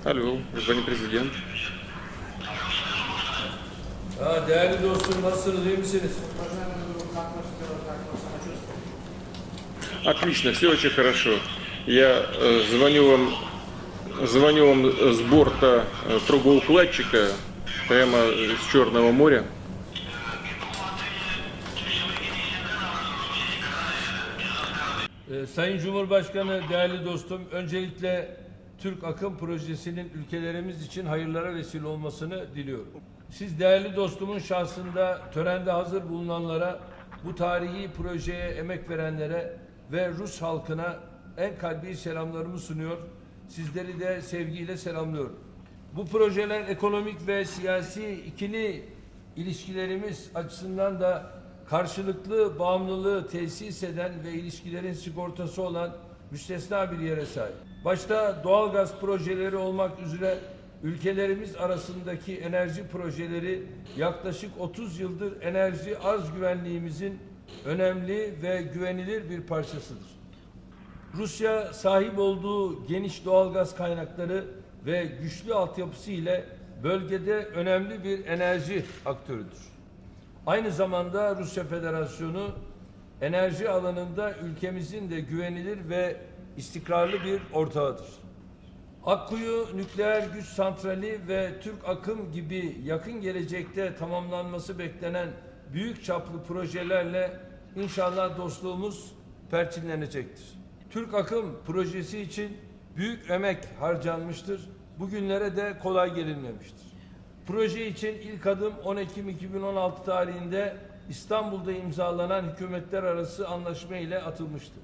Алло, господин президент. Değerli dostum, nasılsınız, iyi misiniz? Отлично, все очень хорошо. Я звоню вам с борта трубоукладчика прямо с Черного моря. Sayın Cumhurbaşkanı, değerli dostum, öncelikle Türk Akım Projesi'nin ülkelerimiz için hayırlara vesile olmasını diliyorum. Siz değerli dostumun şahsında törende hazır bulunanlara, bu tarihi projeye emek verenlere ve Rus halkına en kalbi selamlarımı sunuyor. Sizleri de sevgiyle selamlıyorum. Bu projeler ekonomik ve siyasi ikili ilişkilerimiz açısından da karşılıklı bağımlılığı tesis eden ve ilişkilerin sigortası olan müstesna bir yere sahip. Başta doğalgaz projeleri olmak üzere ülkelerimiz arasındaki enerji projeleri yaklaşık 30 yıldır enerji arz güvenliğimizin önemli ve güvenilir bir parçasıdır. Rusya sahip olduğu geniş doğalgaz kaynakları ve güçlü altyapısı ile bölgede önemli bir enerji aktörüdür. Aynı zamanda Rusya Federasyonu enerji alanında ülkemizin de güvenilir ve istikrarlı bir ortağıdır. Akkuyu Nükleer Güç Santrali ve Türk Akım gibi yakın gelecekte tamamlanması beklenen büyük çaplı projelerle inşallah dostluğumuz perçinlenecektir. Türk Akım projesi için büyük emek harcanmıştır. Bugünlere de kolay gelinmemiştir. Proje için ilk adım 10 Ekim 2016 tarihinde İstanbul'da imzalanan hükümetler arası anlaşma ile atılmıştı.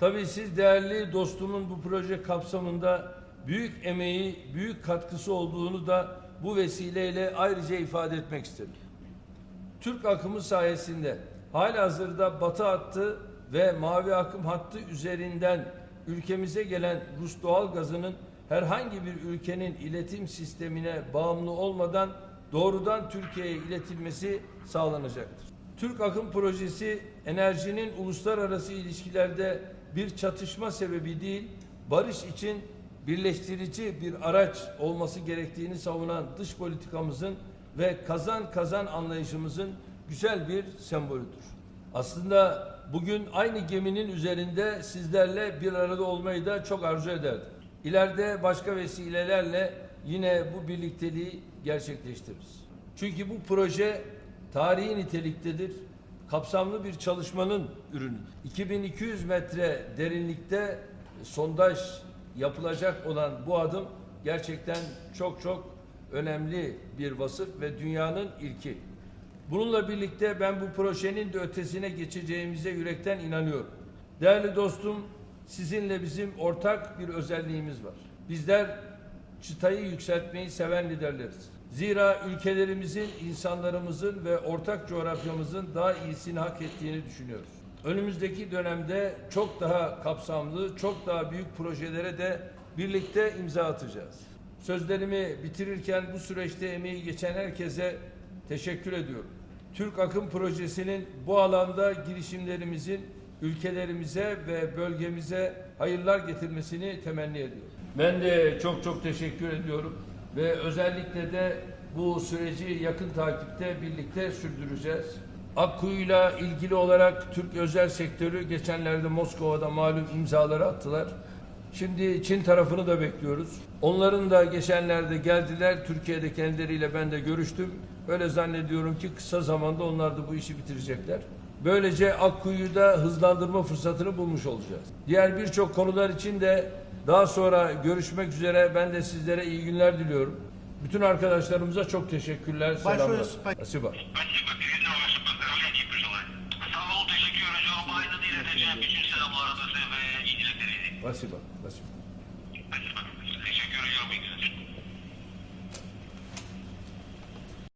Tabii siz değerli dostumun bu proje kapsamında büyük emeği, büyük katkısı olduğunu da bu vesileyle ayrıca ifade etmek isterim. Türk akımı sayesinde halihazırda Batı hattı ve Mavi akım hattı üzerinden ülkemize gelen Rus doğal gazının herhangi bir ülkenin iletim sistemine bağımlı olmadan doğrudan Türkiye'ye iletilmesi sağlanacaktır. Türk Akım Projesi enerjinin uluslararası ilişkilerde bir çatışma sebebi değil, barış için birleştirici bir araç olması gerektiğini savunan dış politikamızın ve kazan kazan anlayışımızın güzel bir sembolüdür. Aslında bugün aynı geminin üzerinde sizlerle bir arada olmayı da çok arzu ederdim. İleride başka vesilelerle yine bu birlikteliği gerçekleştiririz. Çünkü bu proje tarihi niteliktedir. Kapsamlı bir çalışmanın ürünü. 2200 metre derinlikte sondaj yapılacak olan bu adım gerçekten çok önemli bir vasıf ve dünyanın ilki. Bununla birlikte ben bu projenin de ötesine geçeceğimize yürekten inanıyorum. Değerli dostum, sizinle bizim ortak bir özelliğimiz var. Bizler çıtayı yükseltmeyi seven liderleriz. Zira ülkelerimizin, insanlarımızın ve ortak coğrafyamızın daha iyisini hak ettiğini düşünüyoruz. Önümüzdeki dönemde çok daha kapsamlı, çok daha büyük projelere de birlikte imza atacağız. Sözlerimi bitirirken bu süreçte emeği geçen herkese teşekkür ediyorum. Türk Akım Projesi'nin bu alanda girişimlerimizin ülkelerimize ve bölgemize hayırlar getirmesini temenni ediyorum. Ben de çok teşekkür ediyorum ve özellikle de bu süreci yakın takipte birlikte sürdüreceğiz. Akkuyu'yla ilgili olarak Türk özel sektörü geçenlerde Moskova'da malum imzaları attılar. Şimdi Çin tarafını da bekliyoruz. Onların da geçenlerde geldiler. Türkiye'de kendileriyle ben de görüştüm. Öyle zannediyorum ki kısa zamanda onlar da bu işi bitirecekler. Böylece Akkuyu'da hızlandırma fırsatını bulmuş olacağız. Diğer birçok konular için de daha sonra görüşmek üzere. Ben de sizlere iyi günler diliyorum. Bütün arkadaşlarımıza çok teşekkürler. Selamlar. Спасибо. Спасибо.